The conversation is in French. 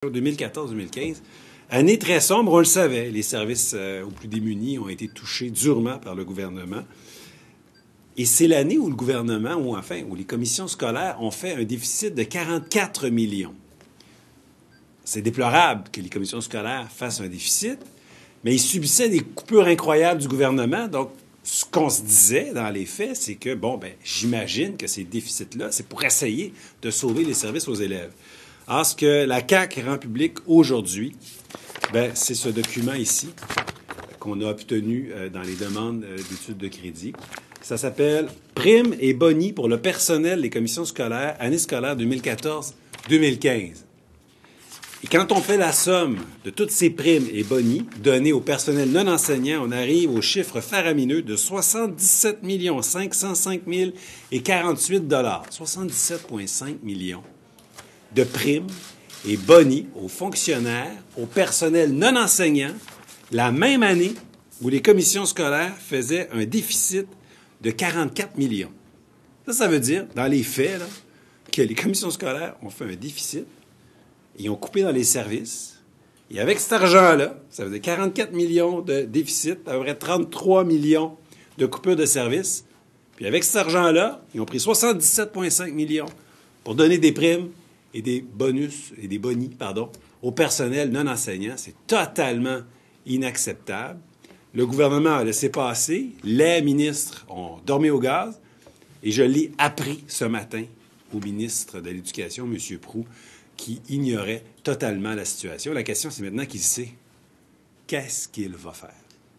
2014-2015, année très sombre, on le savait. Les services aux plus démunis ont été touchés durement par le gouvernement. Et c'est l'année où le gouvernement, où les commissions scolaires ont fait un déficit de 44 millions. C'est déplorable que les commissions scolaires fassent un déficit, mais ils subissaient des coupures incroyables du gouvernement. Donc, ce qu'on se disait dans les faits, c'est que, j'imagine que ces déficits-là, c'est pour essayer de sauver les services aux élèves. Alors, ce que la CAQ rend public aujourd'hui, c'est ce document ici qu'on a obtenu dans les demandes d'études de crédit. Ça s'appelle « Primes et bonis pour le personnel des commissions scolaires, année scolaire 2014-2015 ». Et quand on fait la somme de toutes ces primes et bonis donnés au personnel non enseignant, on arrive au chiffre faramineux de 77 505 048 $. 77,5 millions de primes et bonis aux fonctionnaires, au personnel non enseignant, la même année où les commissions scolaires faisaient un déficit de 44 millions. Ça veut dire, dans les faits, là, que les commissions scolaires ont fait un déficit, ils ont coupé dans les services, et avec cet argent-là, ça faisait 44 millions de déficit, à peu près 33 millions de coupures de services, puis avec cet argent-là, ils ont pris 77,5 millions pour donner des primes et des bonus, et des bonis, au personnel non enseignant. C'est totalement inacceptable. Le gouvernement a laissé passer, les ministres ont dormi au gaz, et je l'ai appris ce matin au ministre de l'Éducation, M. Proulx, qui ignorait totalement la situation. La question, c'est maintenant qu'il sait qu'est-ce qu'il va faire.